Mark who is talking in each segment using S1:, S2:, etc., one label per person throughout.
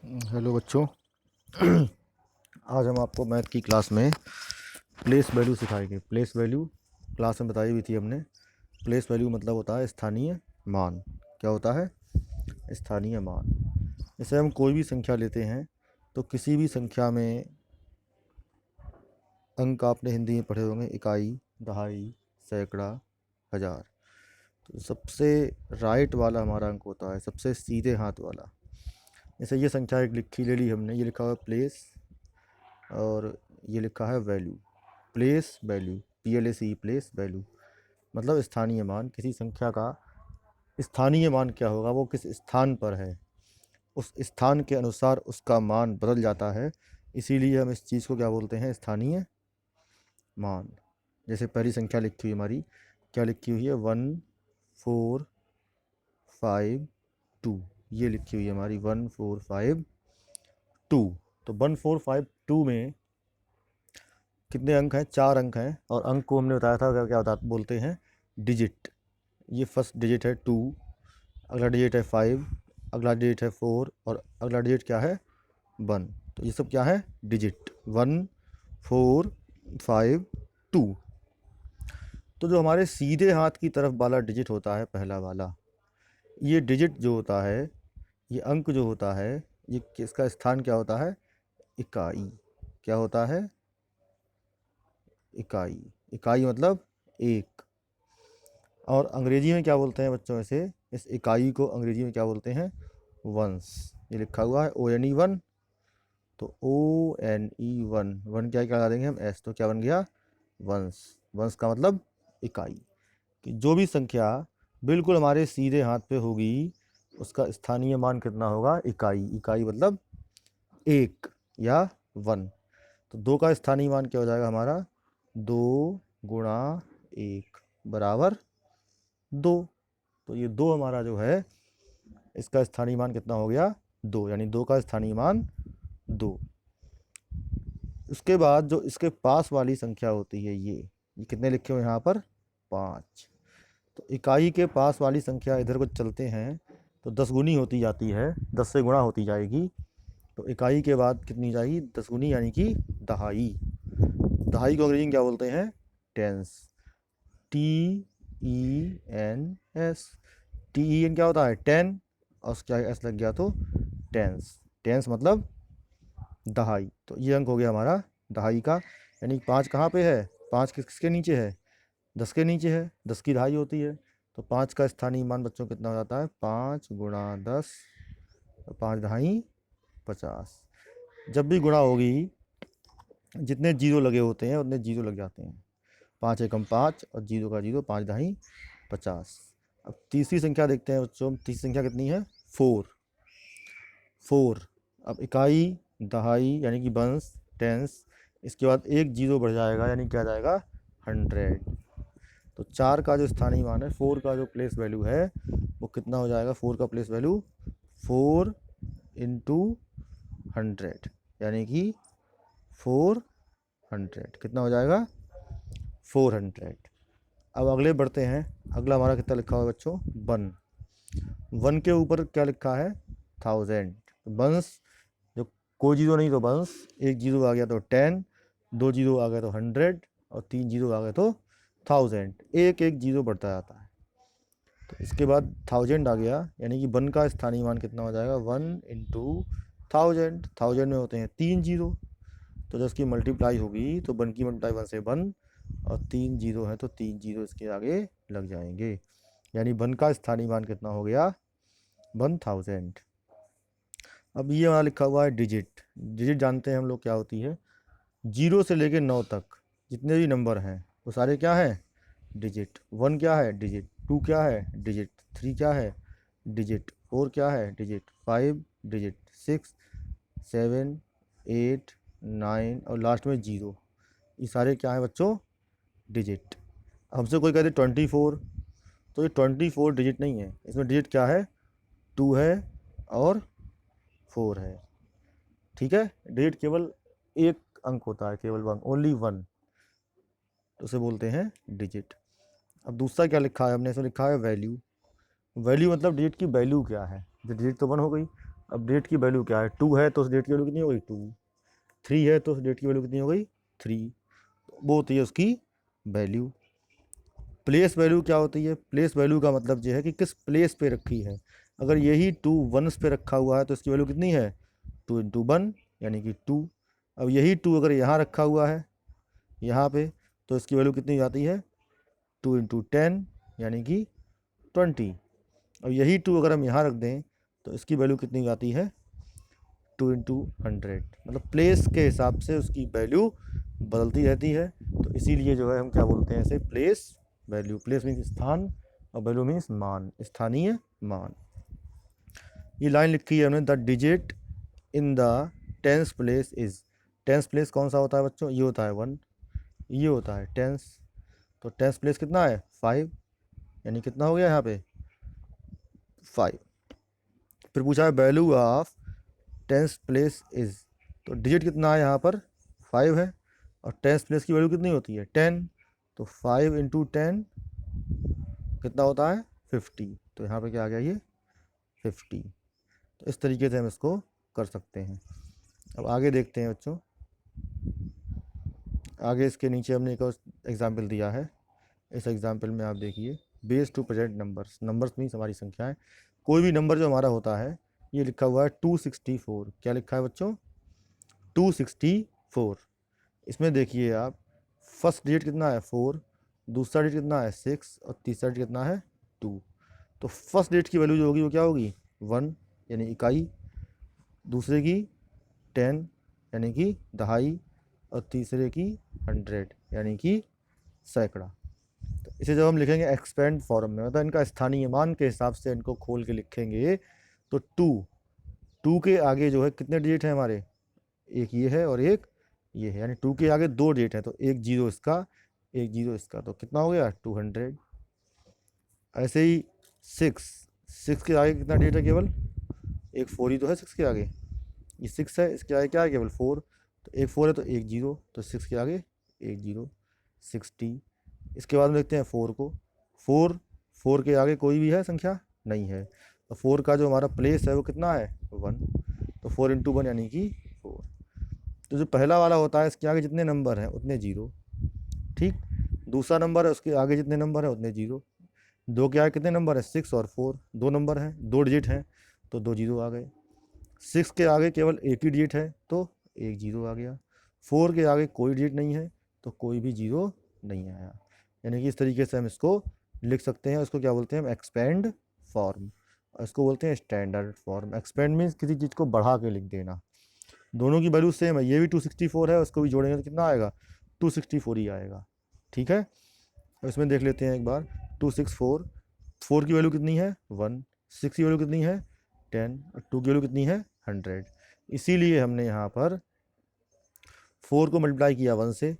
S1: Hello बच्चों। आज हम आपको मैथ की क्लास में प्लेस वैल्यू सिखाएंगे। प्लेस वैल्यू क्लास में बताई हुई थी हमने। प्लेस वैल्यू मतलब होता है स्थानीय मान। क्या होता है? स्थानीय मान। जैसे हम कोई भी संख्या लेते हैं तो किसी भी संख्या में अंक आपने हिंदी में पढ़े होंगे, इकाई, दहाई, सैकड़ा, हज़ार। तो सबसे राइट वाला हमारा अंक होता है, सबसे सीधे हाथ वाला। जैसे ये संख्या एक लिखी ले ली हमने, ये लिखा हुआ है प्लेस और ये लिखा है value. Place value, PLACE, place value मतलब स्थानीय मान। किसी संख्या का स्थानीय मान क्या होगा? वो किस स्थान पर है, उस स्थान के अनुसार उसका मान बदल जाता है। इसीलिए हम इस चीज़ को क्या बोलते हैं? स्थानीय मान। जैसे पहली संख्या लिखी हुई हमारी, क्या लिखी हुई है? 1452, ये लिखी हुई है हमारी 1452। तो 1452 में कितने अंक हैं? 4 अंक हैं। और अंक को हमने बताया था क्या क्या बोलते हैं? डिजिट। ये फर्स्ट डिजिट है 2, अगला डिजिट है 5, अगला डिजिट है 4 और अगला डिजिट क्या है? 1। तो ये सब क्या है? डिजिट। 1 4 5 2। तो जो हमारे सीधे हाथ की तरफ वाला डिजिट होता है, पहला वाला, ये डिजिट जो होता है, ये अंक जो होता है, ये किसका स्थान क्या होता है? इकाई। क्या होता है? इकाई। इकाई मतलब एक। और अंग्रेजी में क्या बोलते हैं बच्चों? ऐसे इस इकाई को अंग्रेजी में क्या बोलते हैं? वंस। ये लिखा हुआ है ONE 1। तो ONE 1, वन क्या लगा देंगे हम? S। तो क्या बन गया? वंस। वंस का मतलब इकाई। कि जो भी संख्या बिल्कुल हमारे सीधे हाथ पे होगी उसका स्थानीय मान कितना होगा? इकाई। इकाई मतलब एक या 1। तो 2 का स्थानीय मान क्या हो जाएगा हमारा? 2 गुणा 1 बराबर 2। तो ये 2 हमारा जो है, इसका स्थानीय मान कितना हो गया? 2। यानी 2 का स्थानीय मान 2। उसके बाद जो इसके पास वाली संख्या होती है, ये कितने लिखे हुए यहाँ पर? 5। तो इकाई के पास वाली संख्या इधर को चलते हैं तो 10 गुनी होती जाती है, 10 से गुणा होती जाएगी। तो इकाई के बाद कितनी जाएगी? 10 गुनी, यानी कि दहाई। दहाई को अंग्रेजी में क्या बोलते हैं? टेंस। TENS। TEN क्या होता है? 10। और क्या S लग गया तो टेंस। टेंस मतलब दहाई। तो ये अंक हो गया हमारा दहाई का। यानी 5 कहाँ पे है? 5 किसके नीचे है? 10 के नीचे है। 10 की दहाई होती है। तो 5 का स्थानीय मान बच्चों कितना हो जाता है? 5 गुणा 10, 5 दहाई 50। जब भी गुणा होगी, जितने जीरो लगे होते हैं उतने जीरो लग जाते हैं। 5 एकम 5 और जीरो का जीरो, 5 दहाई 50। अब तीसरी संख्या देखते हैं बच्चों। तीसरी संख्या कितनी है? 4। 4। अब इकाई, दहाई यानी कि वंस, टेंस, इसके बाद एक जीरो बढ़ जाएगा, यानी क्या जाएगा? 100। तो 4 का जो स्थानीय मान है, 4 का जो प्लेस वैल्यू है, वो कितना हो जाएगा? 4 का प्लेस वैल्यू 4 इंटू 100, यानी कि 400। कितना हो जाएगा? 400। अब अगले बढ़ते हैं। अगला हमारा कितना लिखा हुआ है बच्चों? 1। 1 के ऊपर क्या लिखा है? 1000। वंस, जो कोई जीरो नहीं तो वंस, एक जीरो आ गया तो 10, 2 जीरो आ गया तो 100 और 3 जीरो आ गया तो 1000। एक एक जीरो बढ़ता जाता है। तो इसके बाद 1000 आ गया, यानी कि 1 का स्थानीय मान कितना हो जाएगा? 1 इंटू 1000। 1000 में होते हैं 3 जीरो। तो जब इसकी मल्टीप्लाई होगी तो 1 की मल्टीप्लाई 1 से 1 और 3 जीरो है तो 3 जीरो इसके आगे लग जाएंगे। यानी 1 का स्थानीय मान कितना हो गया? 1000। अब ये वहाँ लिखा हुआ है डिजिट। डिजिट जानते हैं हम लोग क्या होती है? 0 से लेके 9 तक जितने भी नंबर हैं वो सारे क्या हैं? डिजिट। 1 क्या है? डिजिट। 2 क्या है? डिजिट। 3 क्या है? डिजिट। 4 क्या है? डिजिट। 5 डिजिट। 6 7 8 9 और लास्ट में 0। ये सारे क्या है बच्चों? डिजिट। हमसे कोई कहते 24, तो ये 24 डिजिट नहीं है। इसमें डिजिट क्या है? 2 है और 4 है। ठीक है। डिजिट केवल एक अंक होता है, केवल 1, ओनली 1। तो उसे बोलते हैं डिजिट। अब दूसरा क्या लिखा है हमने? इसमें लिखा है वैल्यू। वैल्यू मतलब डिजिट की वैल्यू क्या है। जो डिजिट तो 1 हो गई, अब डेट की वैल्यू क्या है, 2 है तो उस डेट की वैल्यू कितनी हो गई 2, 3 है तो उस डेट की वैल्यू कितनी हो गई 3, वो होती है उसकी वैल्यू। प्लेस वैल्यू क्या होती है, प्लेस वैल्यू का मतलब ये है कि किस प्लेस पे रखी है। अगर यही 2 वंस पे रखा हुआ है तो इसकी वैल्यू कितनी है 2 × 1 यानी कि 2। अब यही 2 अगर यहाँ रखा हुआ है यहाँ पे तो इसकी वैल्यू कितनी आती है 2 × 10 यानी कि 20। अब यही 2 अगर हम यहाँ रख दें तो इसकी वैल्यू कितनी आती है 2 × 100। मतलब प्लेस के हिसाब से उसकी वैल्यू बदलती रहती है। तो इसीलिए जो है हम क्या बोलते हैं इसे प्लेस वैल्यू। प्लेस मीन्स स्थान और वैल्यू मीन्स मान, स्थानीय मान। ये लाइन लिखी है हमने, the digit in the tens place is. Tens place कौन सा होता है बच्चों, ये होता है 1, ये होता है टेंस। तो टेंस प्लेस कितना है 5, यानी कितना हो गया यहाँ पे 5। फिर पूछा है value of tens place is, तो डिजिट कितना है यहाँ पर 5 है और टेंस प्लेस की वैल्यू कितनी होती है 10। तो 5 × 10 कितना होता है 50। तो यहाँ पे क्या आ गया ये 50। तो इस तरीके से हम इसको कर सकते हैं। अब आगे देखते हैं बच्चों, आगे इसके नीचे हमने एक और एग्जाम्पल दिया है। इस एग्जाम्पल में आप देखिए, base to present numbers, numbers means हमारी संख्याएं। कोई भी नंबर जो हमारा होता है, ये लिखा हुआ है 264। क्या लिखा है बच्चों 264। इसमें देखिए आप, फर्स्ट डिजिट कितना है 4, दूसरा डिजिट कितना है 6 और तीसरा डिजिट कितना है 2। तो फर्स्ट डिजिट की वैल्यू जो होगी वो क्या होगी 1 यानी इकाई, दूसरे की 10 यानी कि दहाई और तीसरे की 100 यानी कि सैकड़ा। तो इसे जब हम लिखेंगे एक्सपेंड फॉर्म में, मतलब इनका स्थानीय मान के हिसाब से इनको खोल के लिखेंगे, तो 2 के आगे जो है कितने डिजिट हैं हमारे, एक ये है और एक ये है, यानी 2 के आगे 2 डिजिट है, तो एक जीरो इसका एक जीरो इसका, तो कितना हो गया 200। ऐसे ही 6 के आगे कितना डिजिट है, केवल एक 4 ही तो है 6 के आगे, ये 6 है, इसके आगे क्या है केवल 4, तो एक 4 है तो एक जीरो, तो 6 के आगे एक जीरो 60। इसके बाद में देखते हैं 4 को, 4 के आगे कोई भी है संख्या नहीं है, तो 4 का जो हमारा प्लेस है वो कितना है 1, तो 4 × 1 यानी कि 4। तो जो पहला वाला होता है इसके आगे जितने नंबर हैं उतने जीरो, ठीक। दूसरा नंबर है उसके आगे जितने नंबर हैं उतने जीरो। 2 के आगे कितने नंबर है 6 और 4, 2 नंबर हैं 2 डिजिट हैं तो 2 जीरो आ गए। 6 के आगे केवल एक ही डिजिट है तो एक जीरो आ गया। 4 के आगे कोई डिजिट नहीं है तो कोई भी जीरो नहीं आया। यानी कि इस तरीके से हम इसको लिख सकते हैं। इसको क्या बोलते हैं हम एक्सपेंड फॉर्म, और इसको बोलते हैं स्टैंडर्ड फॉर्म। एक्सपेंड मीन्स किसी चीज़ को बढ़ा के लिख देना। दोनों की वैल्यू सेम है, ये भी 264 है, उसको भी जोड़ेंगे तो कितना आएगा 264 ही आएगा, ठीक है। और इसमें देख लेते हैं एक बार, 264, 4 की वैल्यू कितनी है 1, 6 की वैल्यू कितनी है 10 और 2 की वैल्यू कितनी है 100। इसीलिए हमने यहाँ पर 4 को मल्टीप्लाई किया 1 से,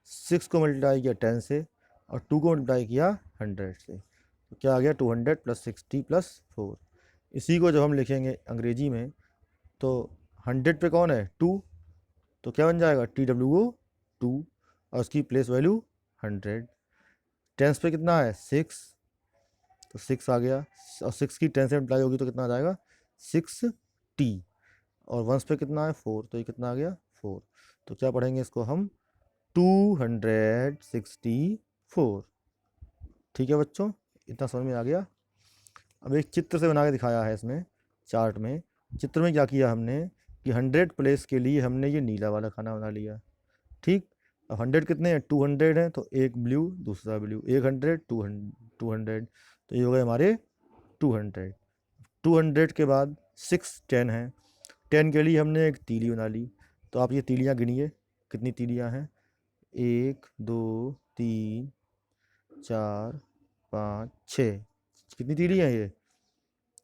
S1: 6 को मल्टीप्लाई किया 10 से और 2 को मल्टीप्लाई किया 100 से, तो क्या आ गया 200 + 60 + 4। इसी को जब हम लिखेंगे अंग्रेजी में तो 100 पे कौन है 2, तो क्या बन जाएगा TWO 2 और उसकी प्लेस वैल्यू 100। टेंस पे कितना है 6, तो 6 आ गया और 6 की 10 से मल्टीप्लाई होगी तो कितना आ जाएगा 6T, और वंस पे कितना है 4, तो ये कितना आ गया 4। तो क्या पढ़ेंगे इसको हम 264। ठीक है बच्चों, इतना समझ में आ गया। अब एक चित्र से बना के दिखाया है इसमें चार्ट में। चित्र में क्या किया हमने कि 100 प्लेस के लिए हमने ये नीला वाला खाना बना लिया, ठीक। अब 100 कितने हैं 200 हैं, तो एक ब्लू दूसरा ब्लू, एक 100 200, तो ये हो गए हमारे 200। 200 के बाद 6 10 है, 10 के लिए हमने एक तीली बना ली। तो आप ये तीलियाँ गिनिए कितनी तीलियाँ हैं, 1 2 3 4 5 6, कितनी तीली हैं ये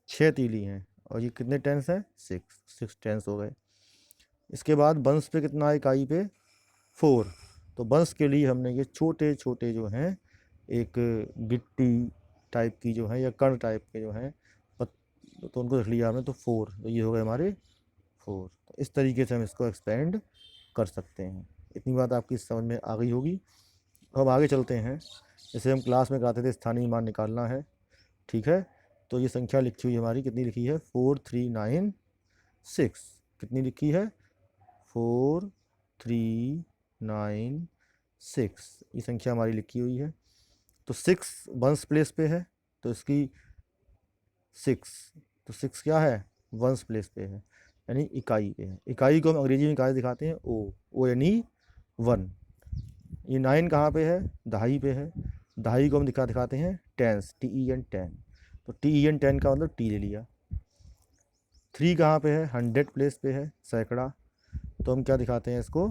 S1: 6 तीली हैं। और ये कितने टेंस हैं 6 टेंस हो गए। इसके बाद बंस पे कितना है इकाई पे 4, तो बंस के लिए हमने ये छोटे छोटे जो हैं एक गिट्टी टाइप की जो है या कण टाइप के जो हैं तो उनको रख लिया हमने, तो 4, तो ये हो गए हमारे 4। तो इस तरीके से हम इसको एक्सपेंड कर सकते हैं। इतनी बात आपकी समझ में आ गई होगी। अब आगे चलते हैं। जैसे हम क्लास में कहते थे स्थानीय मान निकालना है, ठीक है। तो ये संख्या लिखी हुई हमारी कितनी लिखी है 439 6 कितनी लिखी है 4 3 9 6, ये संख्या हमारी लिखी हुई है। तो 6 वंस प्लेस पे है तो इसकी 6, तो 6 क्या है वंस प्लेस पे है यानी इकाई पे है। इकाई को हम अंग्रेजी में इकाई दिखाते हैं ओ यानी 1। ये 9 कहाँ पे है दहाई पे है, दहाई को हम दिखाते हैं टेंस TEN 10, तो TEN 10 का मतलब टी ले लिया। 3 कहाँ पे है 100 प्लेस पे है सैकड़ा, तो हम क्या दिखाते हैं इसको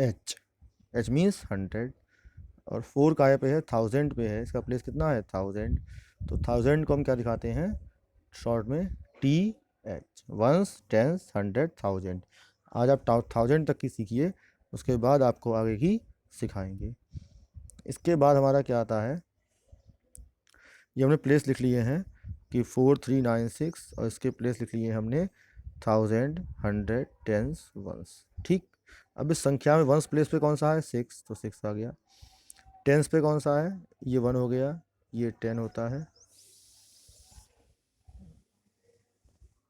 S1: H मीन्स 100। और 4 कहाँ पे है 1000 पे है, इसका प्लेस कितना है 1000, तो 1000 को हम क्या दिखाते हैं शॉर्ट में TH, वंस टेंस 100 1000। आज आप 1000 तक की सीखिए, उसके बाद आपको आगे की सिखाएंगे। इसके बाद हमारा क्या आता है, ये हमने प्लेस लिख लिए हैं कि 4396 और इसके प्लेस लिख लिए हमने 1000 100 टेंस वंस। ठीक, अब इस संख्या में वंस प्लेस पे कौन सा है 6, तो 6 आ गया। टेंस पे कौन सा है ये 1 हो गया, ये 10 होता है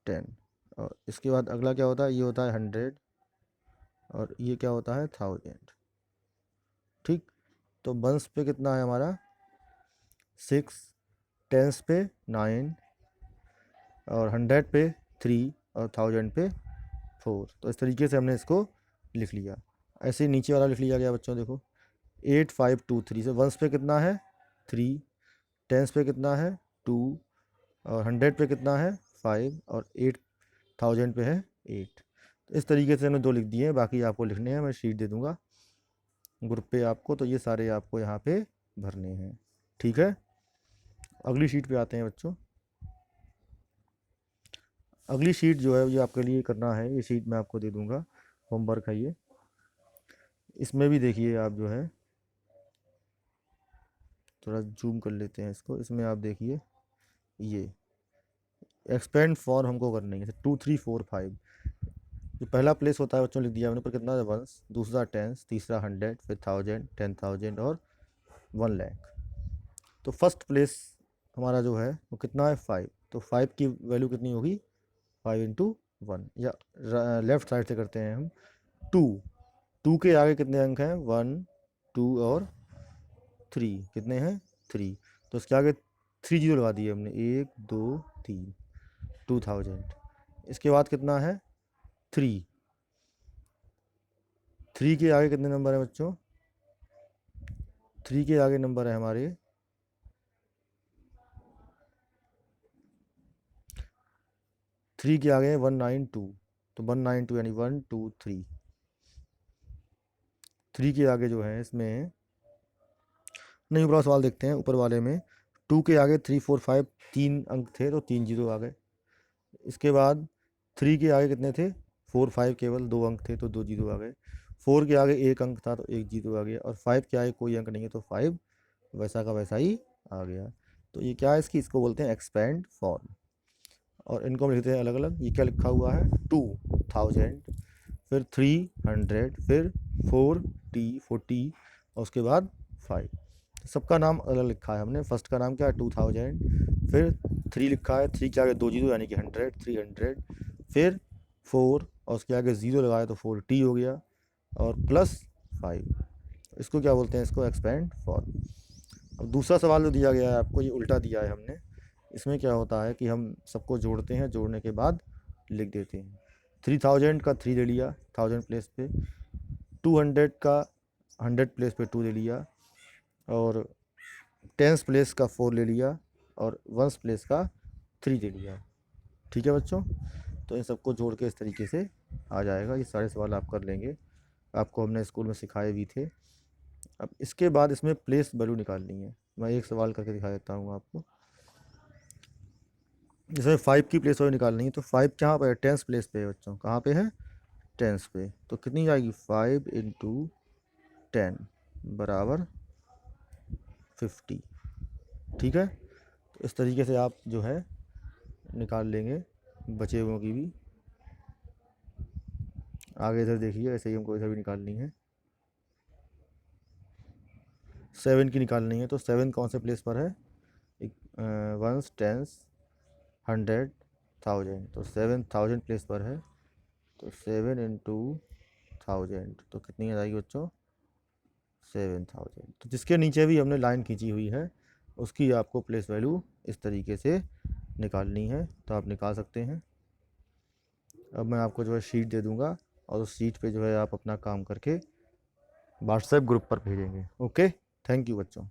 S1: 10। और इसके बाद अगला क्या होता है, ये होता है 100 और ये क्या होता है 1000। ठीक, तो वंस पे कितना है हमारा 6, टेंस पे 9 और 100 पे 3 और 1000 पे 4। तो इस तरीके से हमने इसको लिख लिया। ऐसे ही नीचे वाला लिख लिया गया बच्चों, देखो 8523 से वंस पे कितना है 3, टेंस पे कितना है 2 और 100 पे कितना है 5 और 8000 पे है 8। तो इस तरीके से हमने 2 लिख दिए हैं, बाकी आपको लिखने हैं, मैं शीट दे दूंगा ग्रुप पे आपको, तो ये सारे आपको यहाँ पे भरने हैं। ठीक है, अगली शीट पे आते हैं बच्चों। अगली शीट जो है ये आपके लिए करना है, ये शीट मैं आपको दे दूंगा, होमवर्क है ये। इसमें भी देखिए आप जो है, थोड़ा जूम कर लेते हैं इसको, इसमें आप देखिए ये एक्सपेंड फॉर हमको करनी है 2 3 4 5। जो पहला प्लेस होता है बच्चों लिख दिया हमने, पर कितना है वंस, दूसरा टेंस, तीसरा 100, फिर 1000 10,000 और 1,00,000। तो फर्स्ट प्लेस हमारा जो है वो कितना है 5, तो 5 की वैल्यू कितनी होगी 5 इंटू 1, या लेफ्ट साइड से करते हैं हम 2। 2 के आगे कितने अंक हैं 1 2 और 3, कितने हैं 3, तो इसके आगे 3 जीरो लगा दिए हमने, 1 2 3 2000। इसके बाद कितना है 3, 3 के आगे कितने नंबर हैं बच्चों, 3 के आगे नंबर है हमारे 3 के आगे 192, तो 192 यानी 1 2 3। 3 के आगे जो है इसमें नहीं, ऊपर सवाल देखते हैं, ऊपर वाले में 2 के आगे 3 4 5 3 अंक थे तो 3 जीरो आ गए। इसके बाद 3 के आगे कितने थे 4 5 केवल 2 अंक थे तो 2 जीरो आ गए। 4 के आगे 1 अंक था तो 1 जीरो आ गया, और 5 के आगे कोई अंक नहीं है तो 5 वैसा का वैसा ही आ गया। तो ये क्या है इसकी, इसको बोलते हैं एक्सपेंड फॉर्म। और इनको हम लिखते हैं अलग अलग। ये क्या लिखा हुआ है 2000, फिर 300, फिर 40 और उसके बाद 5। सबका नाम अलग लिखा है हमने। फर्स्ट का नाम क्या है 2000, फिर 3 लिखा है, 3 के आगे 2 जीरो यानी कि 100 300, फिर 4 और उसके आगे ज़ीरो लगाया तो 40 हो गया, और प्लस 5। इसको क्या बोलते हैं, इसको एक्सपेंड फॉर्म। अब दूसरा सवाल जो दिया गया है आपको, ये उल्टा दिया है हमने। इसमें क्या होता है कि हम सबको जोड़ते हैं, जोड़ने के बाद लिख देते हैं। 3000 का 3 ले लिया 1000 प्लेस पे, 200 का 100 प्लेस पे 2 ले लिया, और टेंस प्लेस का 4 ले लिया, और वंस प्लेस का 3 ले लिया। ठीक है बच्चों, तो इन सबको जोड़ के इस तरीके से आ जाएगा। ये सारे सवाल आप कर लेंगे, आपको हमने स्कूल में सिखाए भी थे। अब इसके बाद इसमें प्लेस वैल्यू निकालनी है। मैं एक सवाल करके दिखा देता हूँ आपको। इसमें 5 की प्लेस वैल्यू निकालनी है, तो 5 कहाँ पर है टेंस प्लेस पे है बच्चों, कहाँ पे है टेंस पे, तो कितनी जाएगी 5 इंटू 10 बराबर 50। ठीक है, तो इस तरीके से आप जो है निकाल लेंगे बचे हुओं की भी। आगे इधर देखिए, ऐसे ही हमको इधर भी निकालनी है। 7 की निकालनी है, तो 7 कौन से प्लेस पर है, वंस टेंस 100 1000, तो 7000 प्लेस पर है, तो 7 इंटू 1000 तो कितनी आ जाएगी बच्चों? 7000। तो जिसके नीचे भी हमने लाइन खींची हुई है उसकी आपको प्लेस वैल्यू इस तरीके से निकालनी है, तो आप निकाल सकते हैं। अब मैं आपको जो है शीट दे दूंगा और उस शीट पे जो है आप अपना काम करके व्हाट्सएप ग्रुप पर भेजेंगे। ओके, थैंक यू बच्चों।